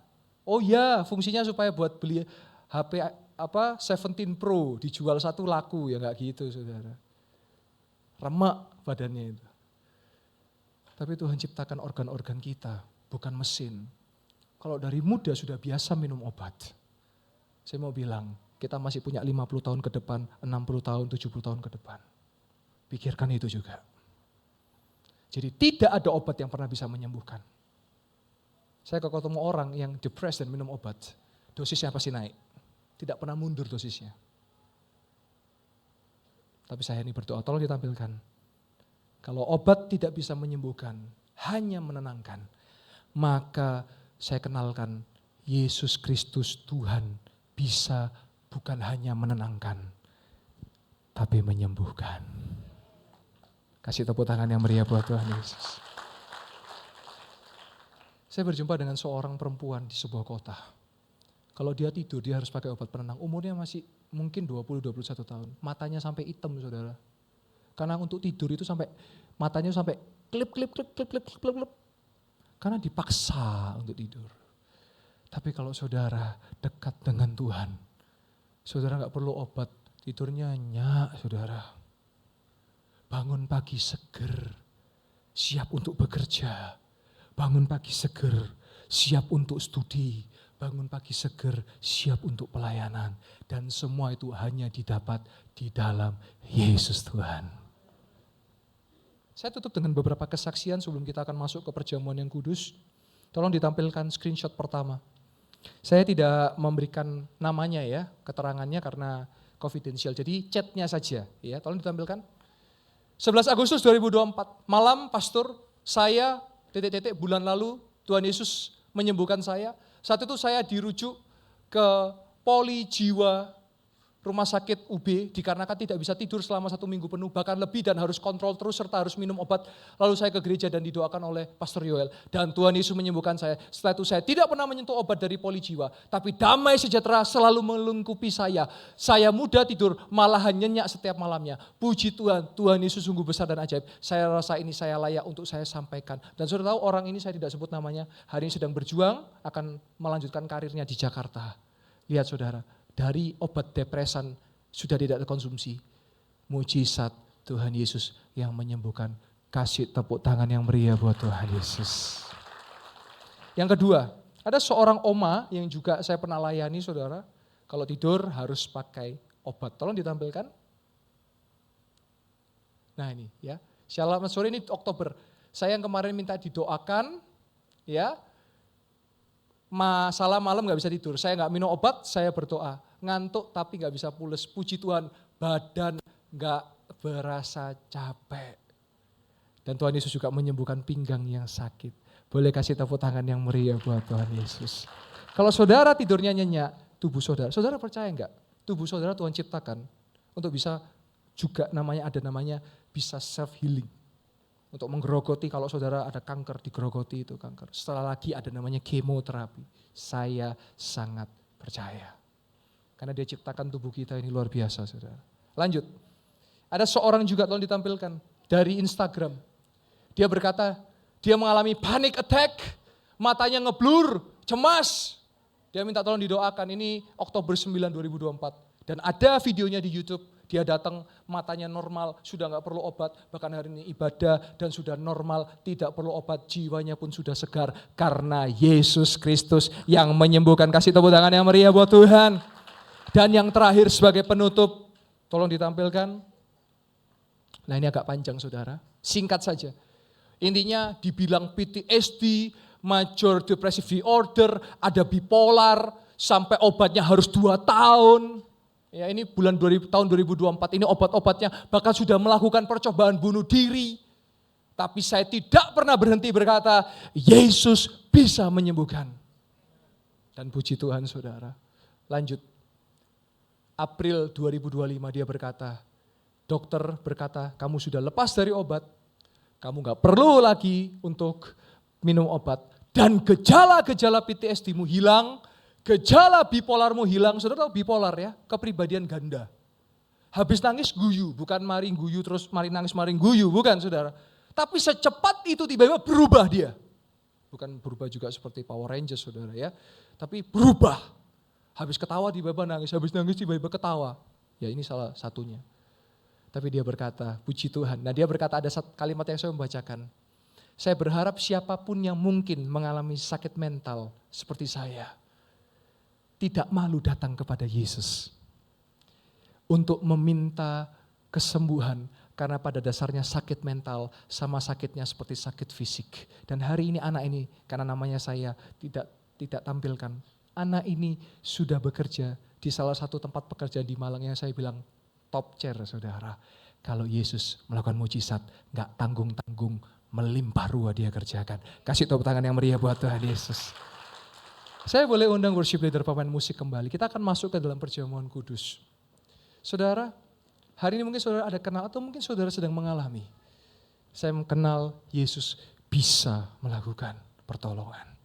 Oh ya, fungsinya supaya buat beli HP 17 Pro dijual satu laku ya nggak gitu saudara. Remek badannya itu. Tapi Tuhan ciptakan organ-organ kita, bukan mesin. Kalau dari muda sudah biasa minum obat. Saya mau bilang, kita masih punya 50 tahun ke depan, 60 tahun, 70 tahun ke depan. Pikirkan itu juga. Jadi tidak ada obat yang pernah bisa menyembuhkan. Saya kalau ketemu orang yang depressed dan minum obat, dosisnya pasti naik. Tidak pernah mundur dosisnya. Tapi saya ini berdoa, tolong ditampilkan. Kalau obat tidak bisa menyembuhkan, hanya menenangkan, maka saya kenalkan Yesus Kristus Tuhan bisa bukan hanya menenangkan, tapi menyembuhkan. Kasih tepuk tangan yang meriah buat Tuhan Yesus. Saya berjumpa dengan seorang perempuan di sebuah kota. Kalau dia tidur, dia harus pakai obat penenang. Umurnya masih mungkin 20-21 tahun. Matanya sampai hitam saudara. Karena untuk tidur itu sampai matanya sampai klip. Karena dipaksa untuk tidur. Tapi kalau saudara dekat dengan Tuhan, saudara gak perlu obat, tidurnya nyenyak saudara. Bangun pagi seger, siap untuk bekerja. Bangun pagi seger, siap untuk studi. Bangun pagi seger, siap untuk pelayanan. Dan semua itu hanya didapat di dalam Yesus Tuhan. Saya tutup dengan beberapa kesaksian sebelum kita akan masuk ke perjamuan yang kudus. Tolong ditampilkan screenshot pertama. Saya tidak memberikan namanya ya, keterangannya karena confidential. Jadi chatnya saja ya, tolong ditampilkan. 11 Agustus 2024, malam pastor, saya bulan lalu Tuhan Yesus menyembuhkan saya. Saat itu saya dirujuk ke Poli Jiwa rumah sakit UB dikarenakan tidak bisa tidur selama 1 minggu penuh, bahkan lebih dan harus kontrol terus serta harus minum obat. Lalu saya ke gereja dan didoakan oleh Pastor Yoel. Dan Tuhan Yesus menyembuhkan saya. Setelah itu saya tidak pernah menyentuh obat dari poli jiwa. Tapi damai sejahtera selalu melingkupi saya. Saya mudah tidur, malahan nyenyak setiap malamnya. Puji Tuhan, Tuhan Yesus sungguh besar dan ajaib. Saya rasa ini saya layak untuk saya sampaikan. Dan saudara tahu orang ini saya tidak sebut namanya, hari ini sedang berjuang akan melanjutkan karirnya di Jakarta. Lihat saudara, dari obat depresan sudah tidak terkonsumsi. Mujizat Tuhan Yesus yang menyembuhkan. Kasih tepuk tangan yang meriah buat Tuhan Yesus. Yang kedua, ada seorang oma yang juga saya pernah layani saudara. Kalau tidur harus pakai obat. Tolong ditampilkan. Nah ini ya. Selamat sore, ini Oktober. Saya yang kemarin minta didoakan ya. Masalah malam gak bisa tidur. Saya gak minum obat, saya berdoa. Ngantuk tapi gak bisa pules. Puji Tuhan, badan gak berasa capek. Dan Tuhan Yesus juga menyembuhkan pinggang yang sakit. Boleh kasih tepuk tangan yang meriah buat Tuhan Yesus. Kalau saudara tidurnya nyenyak, tubuh saudara. Saudara percaya enggak? Tubuh saudara Tuhan ciptakan untuk bisa juga ada namanya bisa self healing. Untuk menggerogoti kalau saudara ada kanker, digerogoti itu kanker. Setelah lagi ada namanya kemoterapi. Saya sangat percaya. Karena dia ciptakan tubuh kita ini luar biasa saudara. Lanjut. Ada seorang juga tolong ditampilkan dari Instagram. Dia berkata, dia mengalami panic attack, matanya ngeblur, cemas. Dia minta tolong didoakan, ini Oktober 9, 2024. Dan ada videonya di YouTube, dia datang matanya normal, sudah gak perlu obat, bahkan hari ini ibadah dan sudah normal, tidak perlu obat, jiwanya pun sudah segar. Karena Yesus Kristus yang menyembuhkan. Kasih tepuk tangan yang meriah buat Tuhan. Dan yang terakhir sebagai penutup, tolong ditampilkan. Nah ini agak panjang saudara, singkat saja. Intinya dibilang PTSD, Major Depressive Disorder, ada bipolar, sampai obatnya harus 2 tahun. Ya ini tahun 2024 ini obat-obatnya bahkan sudah melakukan percobaan bunuh diri. Tapi saya tidak pernah berhenti berkata, Yesus bisa menyembuhkan. Dan puji Tuhan saudara. Lanjut. April 2025 dia berkata, dokter berkata, kamu sudah lepas dari obat, kamu gak perlu lagi untuk minum obat. Dan gejala-gejala PTSD-mu hilang, gejala bipolarmu hilang. Saudara tahu bipolar ya, kepribadian ganda. Habis nangis guyu, bukan mari guyu terus mari nangis mari guyu, bukan saudara. Tapi secepat itu tiba-tiba berubah dia. Bukan berubah juga seperti Power Rangers saudara ya, tapi berubah. Habis ketawa tiba-tiba nangis, habis nangis tiba-tiba ketawa. Ya ini salah satunya. Tapi dia berkata, puji Tuhan. Nah dia berkata ada satu kalimat yang saya membacakan. Saya berharap siapapun yang mungkin mengalami sakit mental seperti saya, tidak malu datang kepada Yesus. Untuk meminta kesembuhan. Karena pada dasarnya sakit mental sama sakitnya seperti sakit fisik. Dan hari ini anak ini, karena namanya saya tidak tampilkan. Anak ini sudah bekerja di salah satu tempat pekerjaan di Malang yang saya bilang top chair saudara. Kalau Yesus melakukan mujizat, gak tanggung-tanggung, melimpah ruah dia kerjakan. Kasih tepuk tangan yang meriah buat Tuhan Yesus. Saya boleh undang worship leader pemain musik kembali. Kita akan masuk ke dalam perjamuan kudus. Saudara, hari ini mungkin saudara ada kenal atau mungkin saudara sedang mengalami. Saya mengenal Yesus bisa melakukan pertolongan.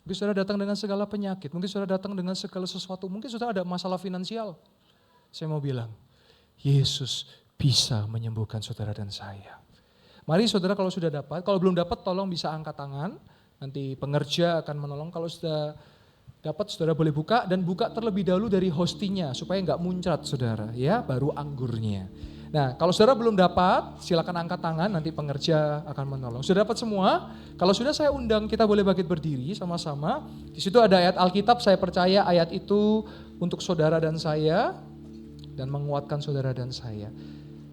Mungkin saudara datang dengan segala penyakit, mungkin saudara datang dengan segala sesuatu, mungkin saudara ada masalah finansial. Saya mau bilang, Yesus bisa menyembuhkan saudara dan saya. Mari saudara kalau sudah dapat, kalau belum dapat tolong bisa angkat tangan, nanti pengerja akan menolong. Kalau sudah dapat saudara boleh buka dan buka terlebih dahulu dari hostinya supaya enggak muncrat saudara ya, baru anggurnya. Nah kalau saudara belum dapat silakan angkat tangan, nanti pengerja akan menolong. Sudah dapat semua? Kalau sudah saya undang kita boleh bangkit berdiri sama-sama. Di situ ada ayat Alkitab, saya percaya ayat itu untuk saudara dan saya dan menguatkan saudara dan saya.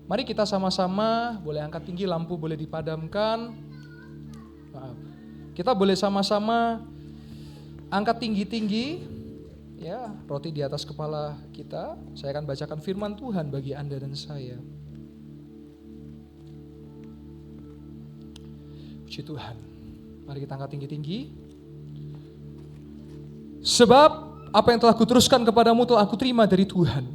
Mari kita sama-sama, boleh angkat tinggi, lampu boleh dipadamkan. Kita boleh sama-sama angkat tinggi-tinggi. Ya, roti di atas kepala kita. Saya akan bacakan firman Tuhan bagi Anda dan saya. Puji Tuhan. Mari kita angkat tinggi-tinggi. Sebab apa yang telah kuteruskan kepadamu telah aku terima dari Tuhan.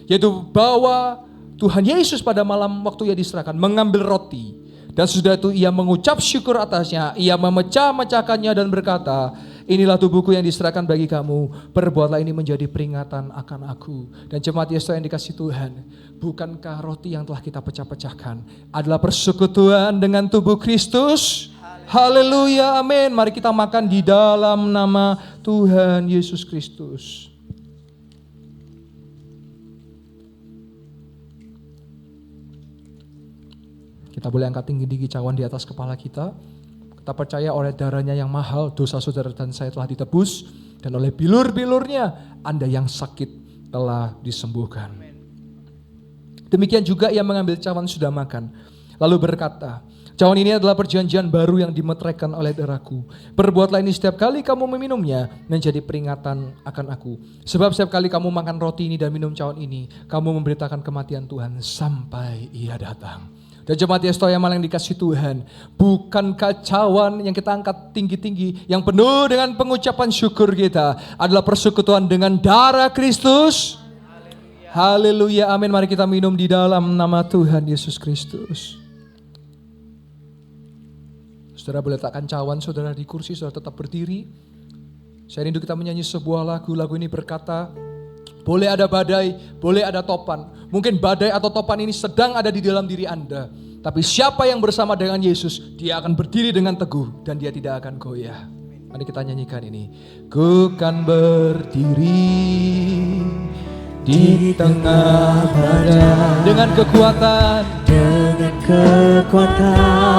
Yaitu bahwa Tuhan Yesus pada malam waktu ia diserahkan mengambil roti. Dan sesudah itu ia mengucap syukur atasnya. Ia memecah-mecahkannya dan berkata, inilah tubuhku yang diserahkan bagi kamu. Perbuatlah ini menjadi peringatan akan aku. Dan jemaat Yesus yang dikasih Tuhan, bukankah roti yang telah kita pecah-pecahkan adalah persekutuan dengan tubuh Kristus? Haleluya, amin. Mari kita makan di dalam nama Tuhan Yesus Kristus. Kita boleh angkat tinggi-tinggi cawan di atas kepala kita. Kita percaya oleh darahnya yang mahal, dosa saudara dan saya telah ditebus. Dan oleh bilur-bilurnya, Anda yang sakit telah disembuhkan. Demikian juga ia mengambil cawan sudah makan. Lalu berkata, cawan ini adalah perjanjian baru yang dimeteraikan oleh darahku. Perbuatlah ini setiap kali kamu meminumnya menjadi peringatan akan aku. Sebab setiap kali kamu makan roti ini dan minum cawan ini, kamu memberitakan kematian Tuhan sampai ia datang. Dan jemaat Yesus yang malang dikasih Tuhan, bukankah cawan yang kita angkat tinggi-tinggi, yang penuh dengan pengucapan syukur kita, adalah persekutuan dengan darah Kristus? Haleluya, amin. Mari kita minum di dalam nama Tuhan Yesus Kristus. Saudara boleh letakkan cawan saudara di kursi, saudara tetap berdiri. Saya rindu kita menyanyi sebuah lagu. Lagu ini berkata, boleh ada badai, boleh ada topan. Mungkin badai atau topan ini sedang ada di dalam diri Anda. Tapi siapa yang bersama dengan Yesus, dia akan berdiri dengan teguh dan dia tidak akan goyah. Mari kita nyanyikan ini. Ku kan berdiri di tengah badai dengan kekuatan,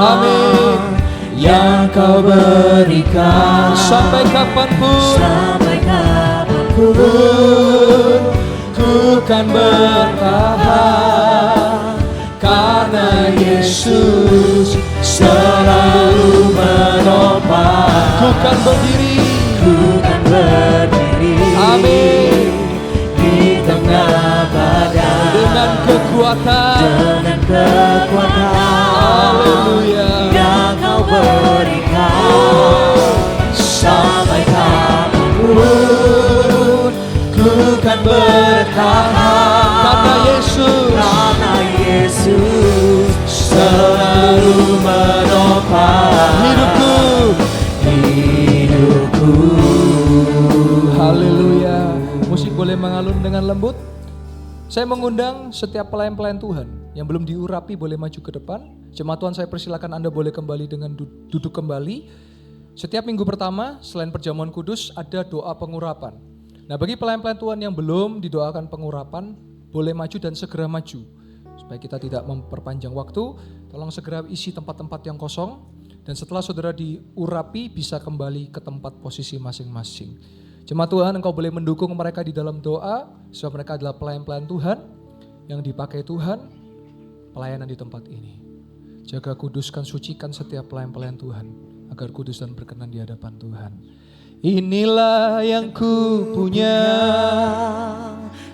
amin, yang kau berikan sampai kapanpun, ku kan bertahan karena Yesus selalu menopang. Ku kan berdiri, amin, di tengah badai dengan kekuatan, haleluya, yang kau berikan sampai kapanpun. Ku kan bertahan karena Yesus selalu menopang hidupku. Haleluya. Musik boleh mengalun dengan lembut. Saya mengundang setiap pelayan-pelayan Tuhan yang belum diurapi boleh maju ke depan. Jemaat Tuhan, saya persilakan Anda boleh kembali dengan duduk kembali. Setiap minggu pertama selain perjamuan kudus ada doa pengurapan. Nah, bagi pelayan-pelayan Tuhan yang belum didoakan pengurapan, boleh maju dan segera maju. Supaya kita tidak memperpanjang waktu, tolong segera isi tempat-tempat yang kosong. Dan setelah saudara diurapi, bisa kembali ke tempat posisi masing-masing. Jemaat Tuhan, engkau boleh mendukung mereka di dalam doa, sebab mereka adalah pelayan-pelayan Tuhan, yang dipakai Tuhan, pelayanan di tempat ini. Jaga, kuduskan, sucikan setiap pelayan-pelayan Tuhan, agar kudus dan berkenan di hadapan Tuhan. Inilah yang ku punya,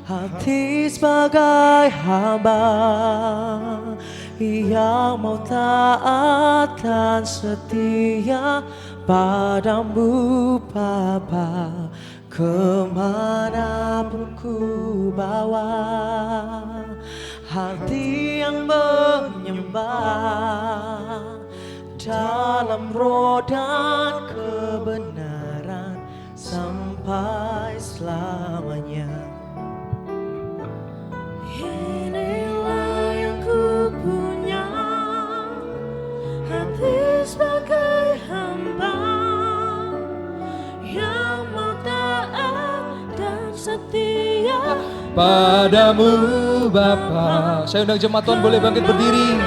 hati sebagai hamba yang mau taat dan setia padamu Bapa, kemanapun ku bawa. Hati yang menyembah dalam roh dan kebenaran sampai selamanya. Inilah yang ku punya, hati sebagai hamba yang mau taat dan setia
padamu Bapa. Saya undang jemaat Tuhan boleh bangkit berdiri.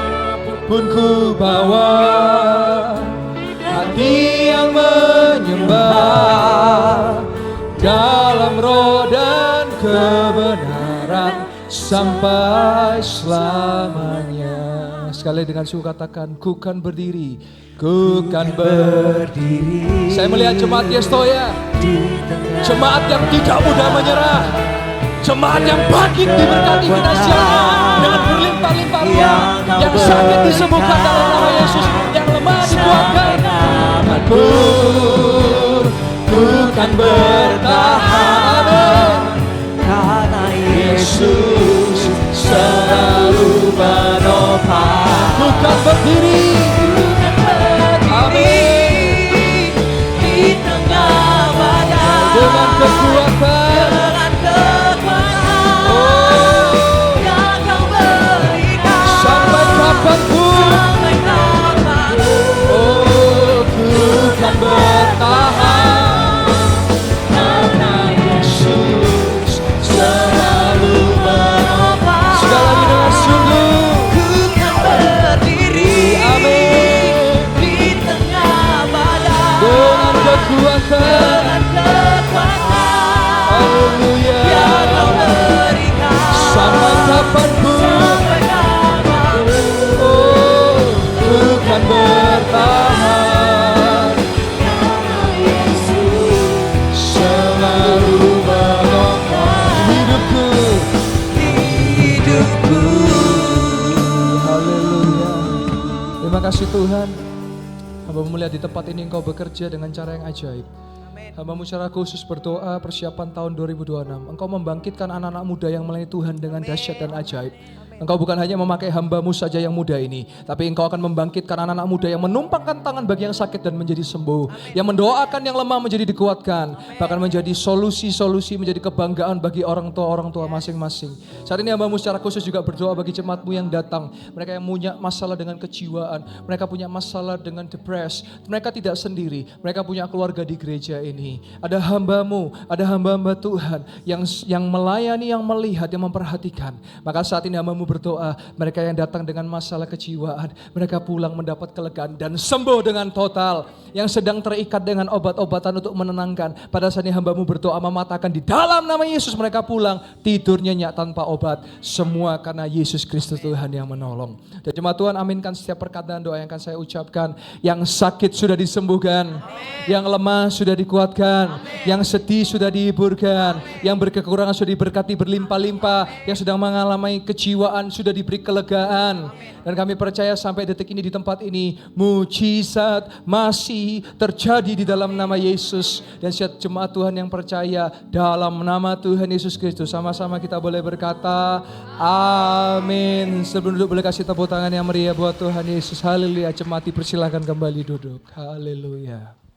Pun ku bawa hati yang menyembah dalam roh dan kebenaran sampai selamanya. Sekali dengan suku katakan, ku kan berdiri, ku kan berdiri. Saya melihat jemaat Yestoya, jemaat yang tidak mudah menyerah, jemaat yang bangkit diberkati finansialnya dengan berlimpah-limpah ruah, yang sakit disembuhkan dalam nama Yesus, yang lemah dikuatkan. Ku kan bertahan karena Yesus selalu menopang. Bukan berdiri, amin,
di tengah badai
dengan kekuatan.
Yang Kau berikan
Sampai kapanpun,
sampai kapanpun.
ku kan bertahan. Karena Yesus selalu menopang. Sekali lagi dengan sungguh,
Ku kan berdiri
amin,
di tengah badai
dengan kekuatan.
dengan kekuatan
Haleluya.
yang Kau berikan
Sampai kapanpun,
sampai kapanpun.
ku kan bertahan.
Karena Yesus
Selalu menopang hidupku.
hidupku.
Haleluya. Terima kasih Tuhan. Hamba-Mu melihat di tempat ini Engkau bekerja dengan cara yang ajaib. Hamba-Mu secara khusus berdoa persiapan tahun 2026. Engkau membangkitkan anak-anak muda yang melayani Tuhan dengan dahsyat dan ajaib. Engkau bukan hanya memakai hamba-Mu saja yang muda ini, tapi Engkau akan membangkitkan anak-anak muda yang menumpangkan tangan bagi yang sakit dan menjadi sembuh, yang mendoakan yang lemah menjadi dikuatkan, bahkan menjadi solusi-solusi, menjadi kebanggaan bagi orang tua masing-masing. Saat ini hamba-Mu secara khusus juga berdoa bagi jemaat-Mu yang datang, mereka yang punya masalah dengan kejiwaan, mereka punya masalah dengan depresi, mereka tidak sendiri, mereka punya keluarga di gereja ini. Ada hamba-Mu, ada hamba-hamba Tuhan yang melayani, yang melihat, yang memperhatikan. Maka saat ini hamba-Mu berdoa, mereka yang datang dengan masalah kejiwaan, mereka pulang mendapat kelegaan dan sembuh dengan total. Yang sedang terikat dengan obat-obatan untuk menenangkan, pada saat ini hamba-Mu berdoa mematakan di dalam nama Yesus, mereka pulang tidur nyenyak tanpa obat. Semua karena Yesus Kristus Tuhan yang menolong. Dan jemaat Tuhan, aminkan setiap perkataan doa yang akan saya ucapkan. Yang sakit sudah disembuhkan, yang lemah sudah dikuatkan, yang sedih sudah dihiburkan, yang berkekurangan sudah diberkati berlimpah-limpah, yang sedang mengalami kejiwaan sudah diberi kelegaan. Dan kami percaya sampai detik ini di tempat ini, mujizat masih terjadi di dalam nama Yesus. Dan setiap jemaat Tuhan yang percaya dalam nama Tuhan Yesus Kristus, sama-sama kita boleh berkata amin. Sebelum duduk boleh kasih tepuk tangan yang meriah buat Tuhan Yesus. Haleluya. Jemaat dipersilakan kembali duduk. Haleluya.